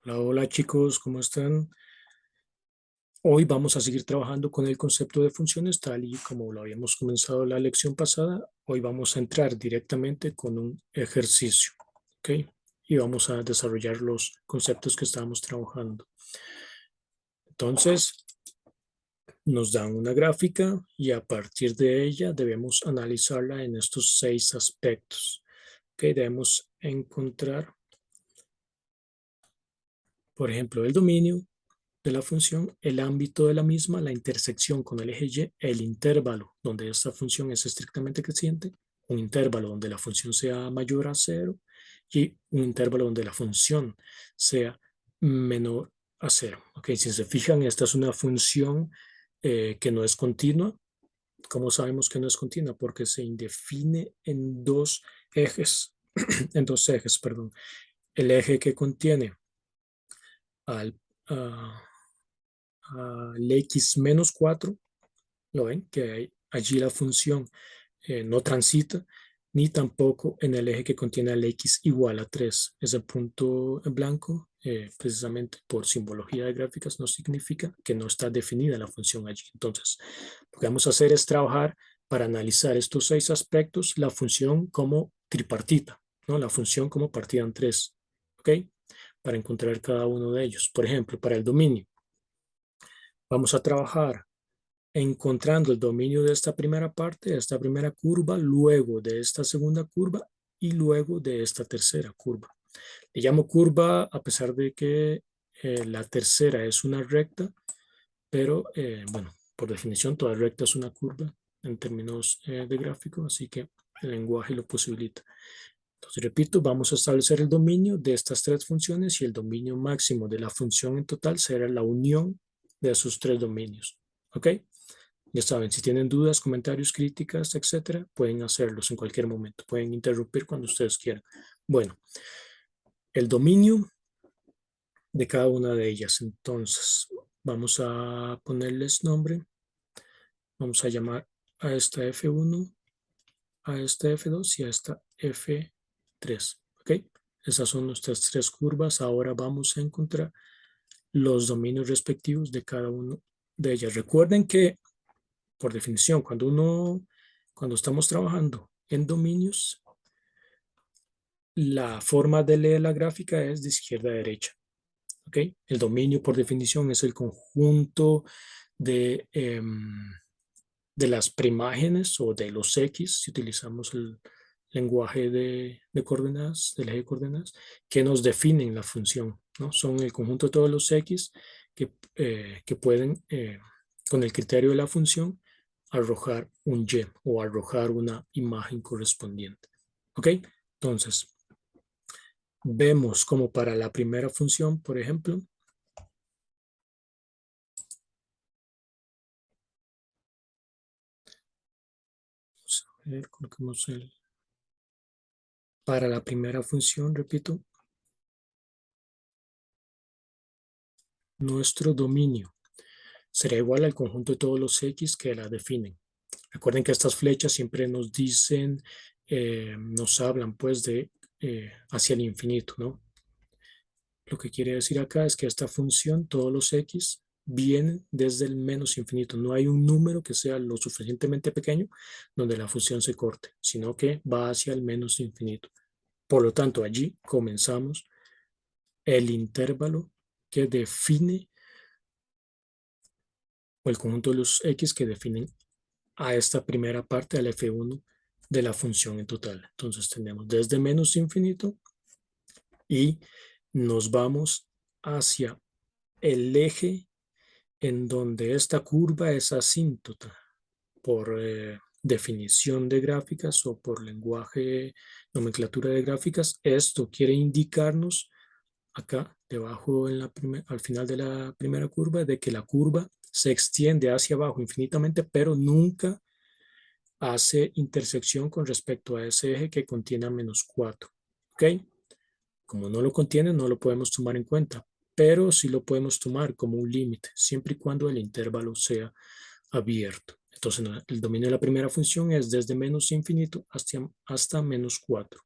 Hola, hola chicos, ¿cómo están? Hoy vamos a seguir trabajando con el concepto de funciones tal y como lo habíamos comenzado la lección pasada. Hoy vamos a entrar directamente con un ejercicio, ¿ok? Y vamos a desarrollar los conceptos que estábamos trabajando. Entonces, nos dan una gráfica y a partir de ella debemos analizarla en estos 6 aspectos, ¿ok? Debemos encontrar, por ejemplo, el dominio de la función, el ámbito de la misma, la intersección con el eje Y, el intervalo donde esta función es estrictamente creciente, un intervalo donde la función sea mayor a cero y un intervalo donde la función sea menor a cero. Okay, si se fijan, esta es una función que no es continua. ¿Cómo sabemos que no es continua? Porque se indefine en dos ejes, en dos ejes, perdón. El eje que contiene al, uh, al x menos 4, ¿lo ven? Que allí la función no transita, ni tampoco en el eje que contiene al x igual a 3. Ese punto en blanco, precisamente por simbología de gráficas, no significa que no está definida la función allí. Entonces, lo que vamos a hacer es trabajar para analizar estos 6 aspectos, la función como tripartita, ¿no? La función como partida en 3, ¿ok? Para encontrar cada uno de ellos. Por ejemplo, para el dominio, vamos a trabajar encontrando el dominio de esta primera parte, de esta primera curva, luego de esta segunda curva y luego de esta tercera curva. Le llamo curva a pesar de que la tercera es una recta, pero bueno, por definición toda recta es una curva en términos de gráfico, así que el lenguaje lo posibilita. Entonces, repito, vamos a establecer el dominio de estas 3 funciones y el dominio máximo de la función en total será la unión de esos 3 dominios. ¿Ok? Ya saben, si tienen dudas, comentarios, críticas, etcétera, pueden hacerlos en cualquier momento. Pueden interrumpir cuando ustedes quieran. Bueno, el dominio de cada una de ellas. Entonces, vamos a ponerles nombre. Vamos a llamar a esta F1, a esta F2 y a esta F3. ¿Ok? Esas son nuestras 3 curvas. Ahora vamos a encontrar los dominios respectivos de cada una de ellas. Recuerden que, por definición, cuando estamos trabajando en dominios, la forma de leer la gráfica es de izquierda a derecha. ¿Okay? El dominio, por definición, es el conjunto de, de las primágenes o de los X, si utilizamos el lenguaje de coordenadas, del eje de coordenadas, que nos definen la función, ¿no? Son el conjunto de todos los X que pueden, con el criterio de la función, arrojar un Y o arrojar una imagen correspondiente. ¿Ok? Entonces, vemos como para la primera función, por ejemplo, vamos a ver, colocamos para la primera función, repito, nuestro dominio será igual al conjunto de todos los X que la definen. Recuerden que estas flechas siempre nos dicen, nos hablan pues de hacia el infinito, ¿no? Lo que quiere decir acá es que esta función, todos los X, vienen desde el menos infinito. No hay un número que sea lo suficientemente pequeño donde la función se corte, sino que va hacia el menos infinito. Por lo tanto, allí comenzamos el intervalo que define, o el conjunto de los X que definen a esta primera parte, al F1 de la función en total. Entonces tenemos desde menos infinito y nos vamos hacia el eje en donde esta curva es asíntota por definición de gráficas o por lenguaje, nomenclatura de gráficas. Esto quiere indicarnos acá debajo al final de la primera curva de que la curva se extiende hacia abajo infinitamente, pero nunca hace intersección con respecto a ese eje que contiene a menos 4. ¿Ok? Como no lo contiene, no lo podemos tomar en cuenta, pero sí lo podemos tomar como un límite, siempre y cuando el intervalo sea abierto. Entonces, el dominio de la primera función es desde menos infinito hasta menos 4.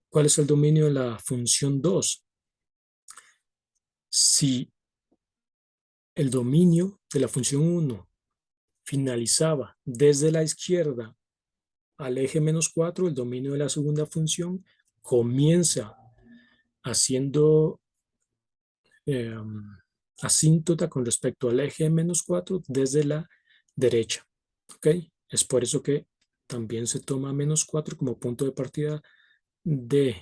¿Cuál es el dominio de la función 2? Si el dominio de la función 1 finalizaba desde la izquierda al eje -4, el dominio de la segunda función comienza haciendo eh, asíntota con respecto al eje -4 desde la derecha. ¿Ok? Es por eso que también se toma -4 como punto de partida del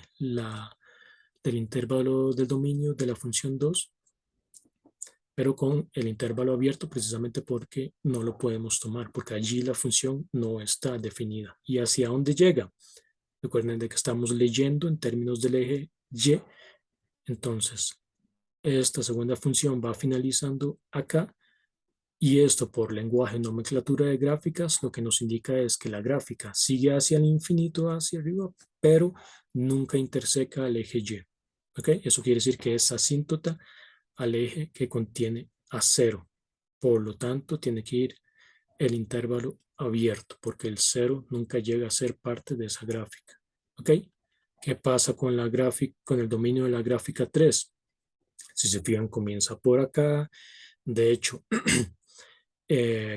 intervalo del dominio de la función 2, pero con el intervalo abierto precisamente porque no lo podemos tomar, porque allí la función no está definida. ¿Y hacia dónde llega? Recuerden de que estamos leyendo en términos del eje Y, entonces esta segunda función va finalizando acá, y esto por lenguaje nomenclatura de gráficas lo que nos indica es que la gráfica sigue hacia el infinito, hacia arriba, pero nunca interseca el eje Y. ¿Ok? Eso quiere decir que es asíntota al eje que contiene a 0. Por lo tanto, tiene que ir el intervalo abierto, porque el 0 nunca llega a ser parte de esa gráfica. ¿Ok? ¿Qué pasa con la gráfica, con el dominio de la gráfica 3? Si se fijan, comienza por acá. De hecho,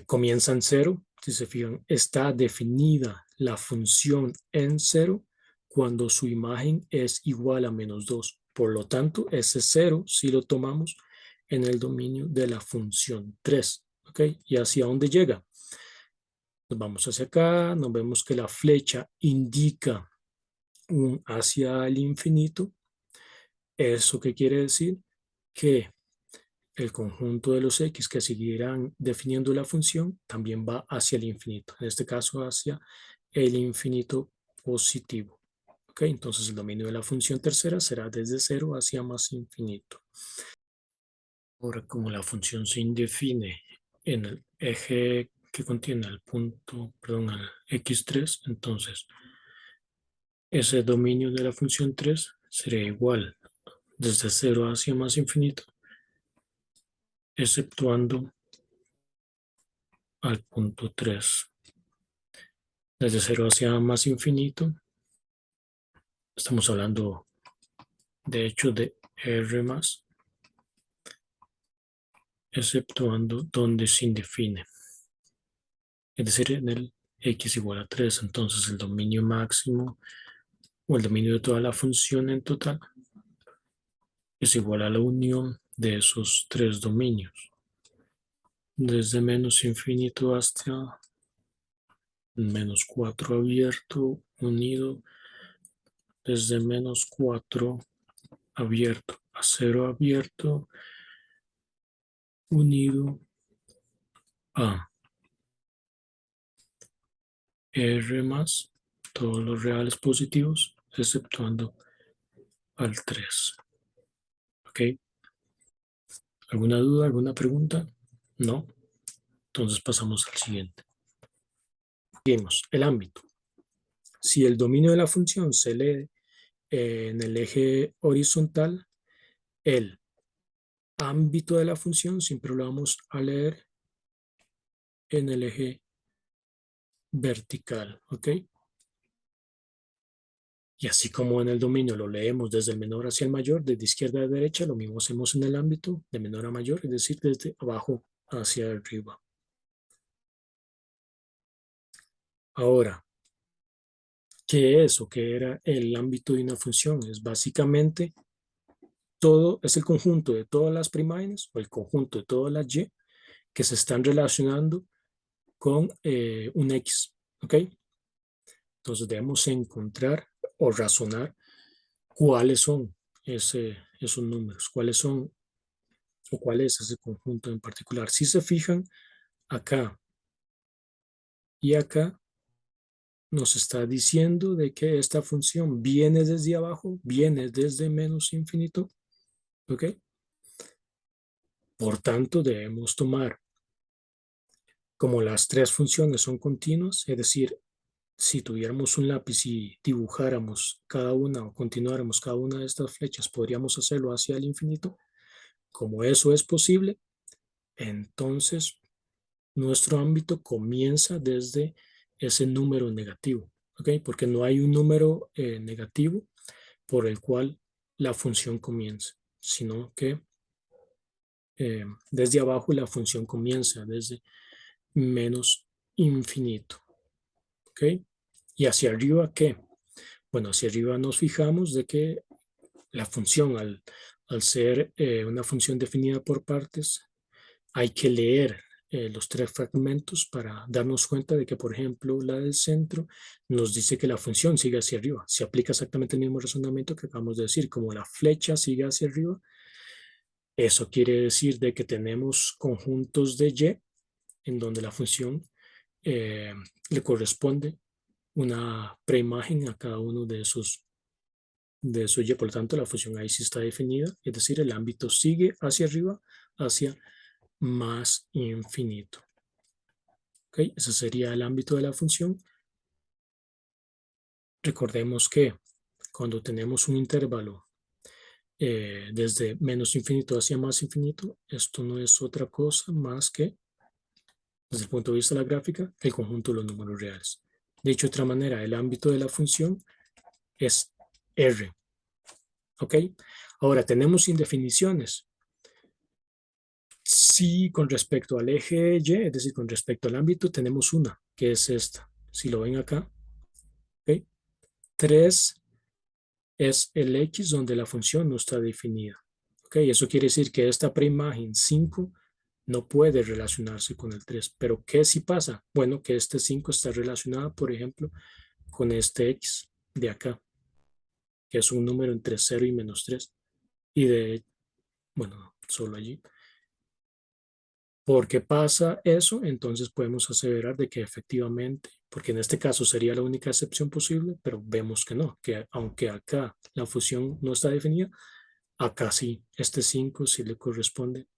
comienza en 0. Si se fijan, está definida la función en 0 cuando su imagen es igual a -2. Por lo tanto, ese 0 si lo tomamos en el dominio de la función 3. ¿Ok? ¿Y hacia dónde llega? Nos vamos hacia acá, nos vemos que la flecha indica un hacia el infinito. ¿Eso qué quiere decir? Que el conjunto de los x que seguirán definiendo la función también va hacia el infinito, en este caso hacia el infinito positivo. ¿Ok? Entonces el dominio de la función tercera será desde 0 hacia más infinito. Ahora, como la función se indefine en el eje que contiene el punto, perdón, al x3, entonces ese dominio de la función 3 sería igual desde 0 hacia más infinito, exceptuando al punto 3. Desde 0 hacia más infinito, estamos hablando de hecho de R más, exceptuando donde se indefine. Es decir, en el x igual a 3, entonces el dominio máximo o el dominio de toda la función en total es igual a la unión de esos tres dominios. Desde menos infinito hasta -4 abierto unido desde -4 abierto a 0 abierto unido a R más todos los reales positivos exceptuando al 3. ¿Ok? ¿Alguna duda? ¿Alguna pregunta? No. Entonces pasamos al siguiente. Seguimos. El ámbito. Si el dominio de la función se lee en el eje horizontal, el ámbito de la función siempre lo vamos a leer en el eje vertical. ¿Ok? Y así como en el dominio lo leemos desde el menor hacia el mayor, desde izquierda a derecha, lo mismo hacemos en el ámbito de menor a mayor, es decir, desde abajo hacia arriba. Ahora, ¿qué es o qué era el ámbito de una función? Es básicamente todo, es el conjunto de todas las primarias o el conjunto de todas las y que se están relacionando con un x. ¿Ok? Entonces debemos encontrar o razonar cuáles son esos números, cuáles son o cuál es ese conjunto en particular. Si se fijan, acá y acá nos está diciendo de que esta función viene desde abajo, viene desde menos infinito, ¿ok? Por tanto, debemos tomar, como las tres funciones son continuas, es decir, si tuviéramos un lápiz y dibujáramos cada una o continuáramos cada una de estas flechas, podríamos hacerlo hacia el infinito. Como eso es posible, entonces nuestro ámbito comienza desde ese número negativo, ¿ok? Porque no hay un número negativo por el cual la función comience, sino que desde abajo la función comienza desde menos infinito. ¿Ok? Y hacia arriba, ¿qué? Bueno, hacia arriba nos fijamos de que la función, al ser una función definida por partes, hay que leer los tres fragmentos para darnos cuenta de que, por ejemplo, la del centro nos dice que la función sigue hacia arriba. Se aplica exactamente el mismo razonamiento que acabamos de decir. Como la flecha sigue hacia arriba, eso quiere decir de que tenemos conjuntos de y en donde la función eh, le corresponde una preimagen a cada uno de esos y. Por lo tanto, la función ahí sí está definida, es decir, el ámbito sigue hacia arriba, hacia más infinito. ¿Okay? Ese sería el ámbito de la función. Recordemos que cuando tenemos un intervalo desde menos infinito hacia más infinito, esto no es otra cosa más que, desde el punto de vista de la gráfica, el conjunto de los números reales. Dicho de otra manera, el ámbito de la función es R. ¿Ok? Ahora, tenemos indefiniciones. Sí, con respecto al eje Y, es decir, con respecto al ámbito, tenemos una, que es esta. Si lo ven acá, ¿ok? 3 es el X donde la función no está definida. ¿Ok? Eso quiere decir que esta preimagen 5 no puede relacionarse con el 3. Pero ¿qué sí pasa? Bueno, que este 5 está relacionado, por ejemplo, con este X de acá, que es un número entre 0 y menos 3. Y de, bueno, solo allí. Porque pasa eso, entonces podemos aseverar de que efectivamente, porque en este caso sería la única excepción posible, pero vemos que no, que aunque acá la función no está definida, acá sí, este 5 sí le corresponde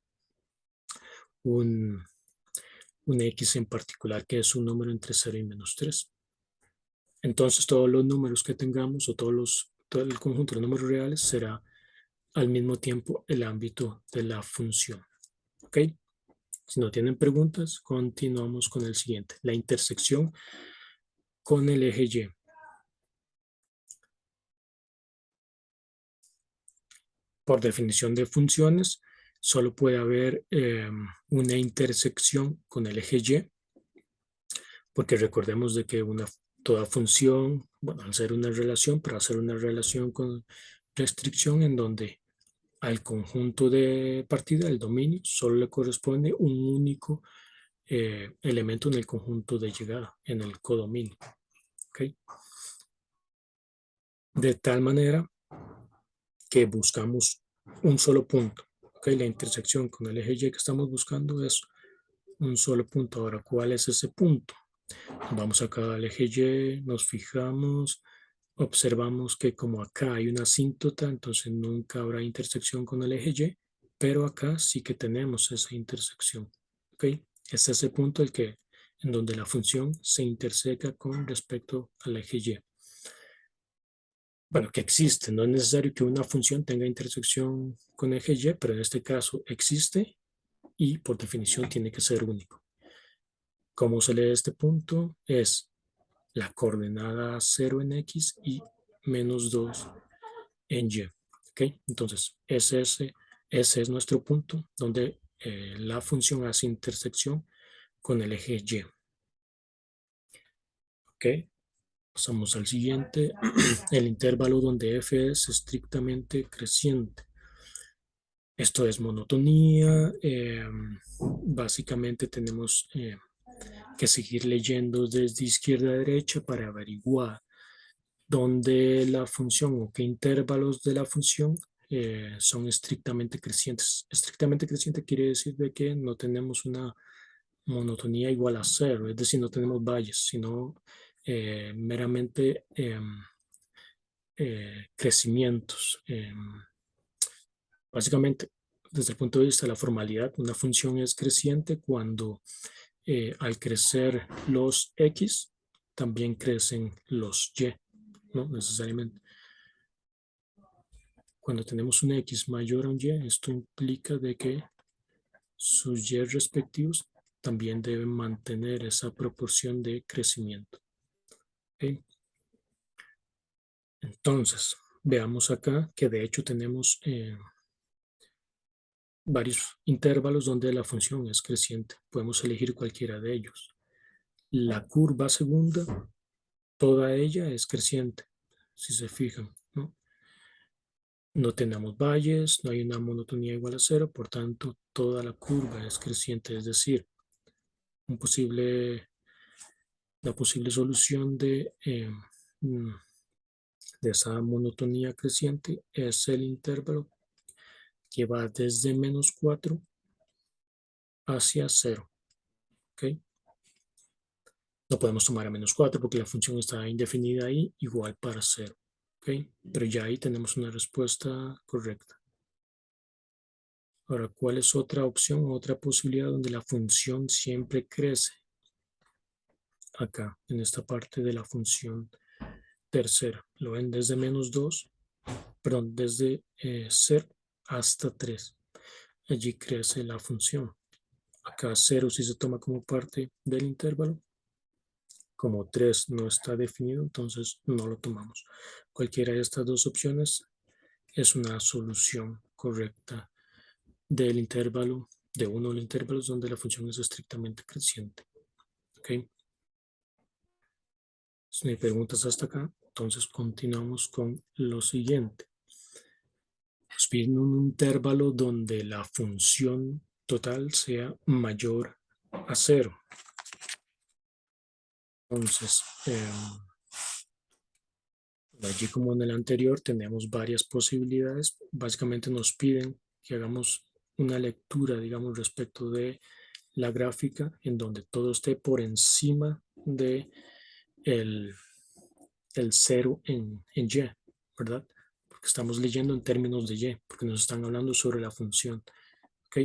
un, un X en particular, que es un número entre 0 y menos 3. Entonces todos los números que tengamos o todo el conjunto de números reales será al mismo tiempo el ámbito de la función. ¿Ok? Si no tienen preguntas, continuamos con el siguiente, la intersección con el eje Y. Por definición de funciones, solo puede haber una intersección con el eje Y, porque recordemos de que toda función, bueno, al ser una relación, pero hacer una relación con restricción en donde al conjunto de partida, el dominio, solo le corresponde un único elemento en el conjunto de llegada, en el codominio. ¿Okay? De tal manera que buscamos un solo punto. ¿Okay? La intersección con el eje Y que estamos buscando es un solo punto. Ahora, ¿cuál es ese punto? Vamos acá al eje Y, nos fijamos, observamos que como acá hay una asíntota, entonces nunca habrá intersección con el eje Y, pero acá sí que tenemos esa intersección. ¿Ok? Es ese punto en donde la función se interseca con respecto al eje Y. Bueno, que existe, no es necesario que una función tenga intersección con eje Y, pero en este caso existe y por definición tiene que ser único. ¿Cómo se lee este punto? Es la coordenada 0 en X y menos 2 en Y. ¿Okay? Entonces, ese es nuestro punto donde la función hace intersección con el eje Y. ¿Okay? Pasamos al siguiente, el intervalo donde f es estrictamente creciente. Esto es monotonía. Básicamente tenemos que seguir leyendo desde izquierda a derecha para averiguar dónde la función o qué intervalos de la función son estrictamente crecientes. Estrictamente creciente quiere decir de que no tenemos una monotonía igual a cero, es decir, no tenemos valles, sino meramente crecimientos. Básicamente, desde el punto de vista de la formalidad, una función es creciente cuando al crecer los X, también crecen los Y, no necesariamente. Cuando tenemos un X mayor a un Y, esto implica de que sus Y respectivos también deben mantener esa proporción de crecimiento. ¿Okay? Entonces, veamos acá que de hecho tenemos varios intervalos donde la función es creciente. Podemos elegir cualquiera de ellos. La curva segunda, toda ella es creciente, si se fijan, ¿no? No tenemos valles, no hay una monotonía igual a cero, por tanto, toda la curva es creciente, es decir, un posible, la posible solución de esa monotonía creciente es el intervalo que va desde -4 hacia 0. ¿Ok? No podemos tomar a -4 porque la función está indefinida ahí, igual para 0. ¿Ok? Pero ya ahí tenemos una respuesta correcta. Ahora, ¿cuál es otra opción, otra posibilidad donde la función siempre crece? Acá, en esta parte de la función tercera. Lo ven desde -2, perdón, desde 0 hasta 3. Allí crece la función. Acá 0 si se toma como parte del intervalo. Como 3 no está definido, entonces no lo tomamos. Cualquiera de estas dos opciones es una solución correcta del intervalo, de uno de los intervalos donde la función es estrictamente creciente. ¿Ok? Si me preguntas hasta acá, entonces continuamos con lo siguiente. Nos piden un intervalo donde la función total sea mayor a 0. Entonces, allí como en el anterior tenemos varias posibilidades. Básicamente nos piden que hagamos una lectura, digamos, respecto de la gráfica en donde todo esté por encima de el 0 en Y, ¿verdad? Porque estamos leyendo en términos de Y, porque nos están hablando sobre la función, ¿ok?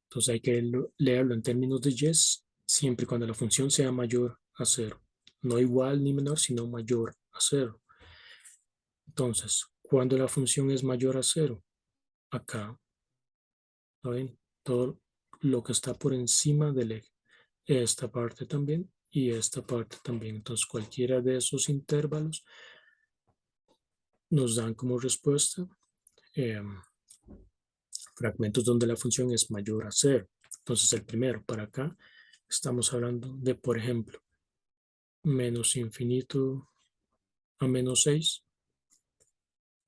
Entonces hay que leerlo en términos de Y siempre y cuando la función sea mayor a 0. No igual ni menor, sino mayor a 0. Entonces, cuando la función es mayor a 0, acá, ¿ven? Todo lo que está por encima del eje, esta parte también y esta parte también. Entonces, cualquiera de esos intervalos nos dan como respuesta eh, fragmentos donde la función es mayor a 0. Entonces, el primero, para acá, estamos hablando de, por ejemplo, menos infinito a -6,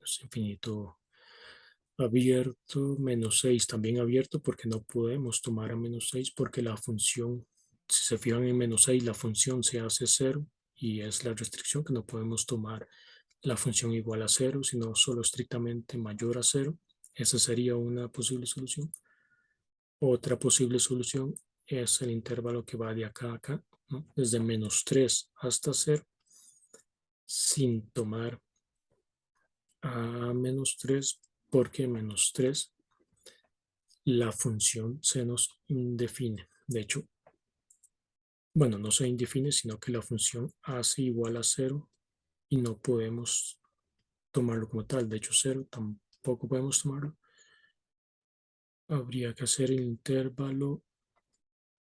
es infinito abierto, -6 también abierto, porque no podemos tomar a -6 porque la función, si se fijan en -6, la función se hace 0 y es la restricción que no podemos tomar la función igual a 0, sino solo estrictamente mayor a 0. Esa sería una posible solución. Otra posible solución es el intervalo que va de acá a acá, ¿no? Desde -3 hasta 0, sin tomar a -3, porque -3 la función se nos indefine. De hecho, bueno, no se indefine, sino que la función hace igual a 0 y no podemos tomarlo como tal. De hecho, 0 tampoco podemos tomarlo. Habría que hacer el intervalo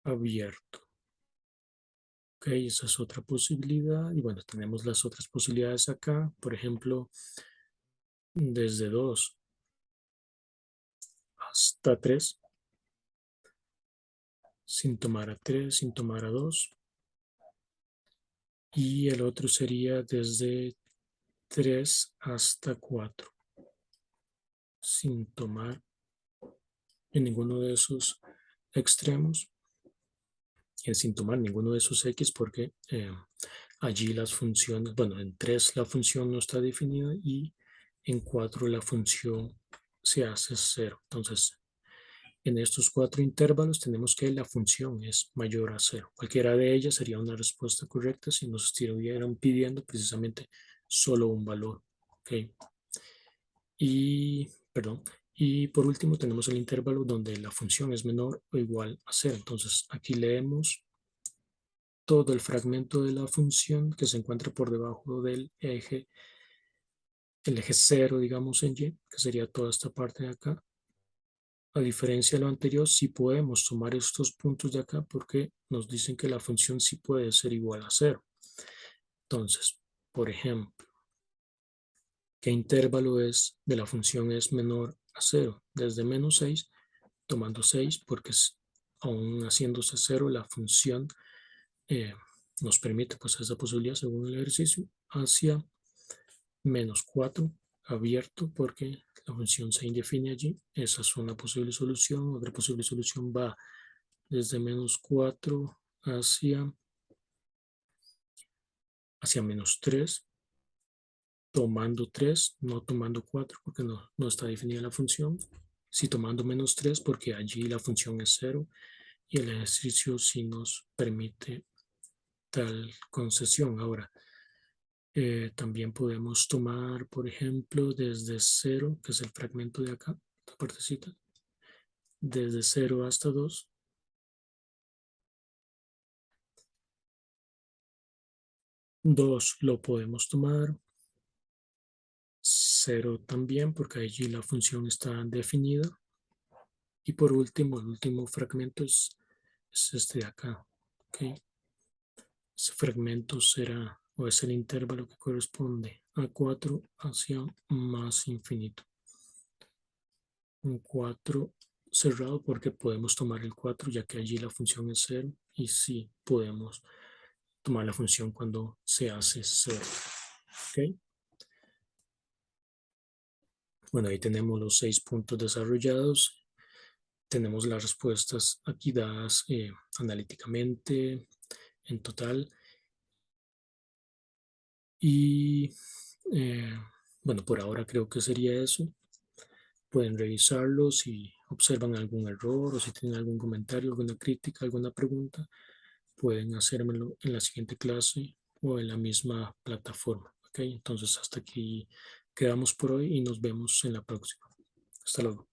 abierto. Ok, esa es otra posibilidad. Y bueno, tenemos las otras posibilidades acá. Por ejemplo, desde 2 hasta 3, sin tomar a 3, sin tomar a 2. Y el otro sería desde 3 hasta 4, sin tomar en ninguno de esos extremos, y sin tomar ninguno de esos x, porque allí las funciones, bueno, en 3 la función no está definida y en 4 la función se hace 0. Entonces, en estos 4 intervalos tenemos que la función es mayor a 0. Cualquiera de ellas sería una respuesta correcta si nos estuvieran pidiendo precisamente solo un valor. ¿Okay? Y por último tenemos el intervalo donde la función es menor o igual a 0. Entonces aquí leemos todo el fragmento de la función que se encuentra por debajo del eje, el eje 0, digamos en Y, que sería toda esta parte de acá. A diferencia de lo anterior, sí podemos tomar estos puntos de acá porque nos dicen que la función sí puede ser igual a 0. Entonces, por ejemplo, ¿qué intervalo es de la función es menor a 0, desde menos 6, tomando 6, porque aún haciéndose 0, la función eh, nos permite pues esa posibilidad según el ejercicio, hacia menos 4, abierto, porque la función se indefine allí. Esa es una posible solución. Otra posible solución va desde menos 4 hacia menos 3, tomando 3, no tomando 4, porque no está definida la función. Sí, tomando menos 3, porque allí la función es 0 y el ejercicio sí nos permite tal concesión. Ahora, también podemos tomar, por ejemplo, desde 0, que es el fragmento de acá, esta partecita, desde 0 hasta 2. 2 lo podemos tomar, 0 también, porque allí la función está definida. Y por último, el último fragmento es este de acá. ¿Okay? Ese fragmento será, o es el intervalo que corresponde a 4 hacia más infinito. Un 4 cerrado porque podemos tomar el 4 ya que allí la función es 0 y sí podemos tomar la función cuando se hace 0. ¿Okay? Bueno, ahí tenemos los 6 puntos desarrollados. Tenemos las respuestas aquí dadas analíticamente en total. Y bueno, por ahora creo que sería eso. Pueden revisarlo si observan algún error o si tienen algún comentario, alguna crítica, alguna pregunta. Pueden hacérmelo en la siguiente clase o en la misma plataforma. ¿Okay? Entonces hasta aquí quedamos por hoy y nos vemos en la próxima. Hasta luego.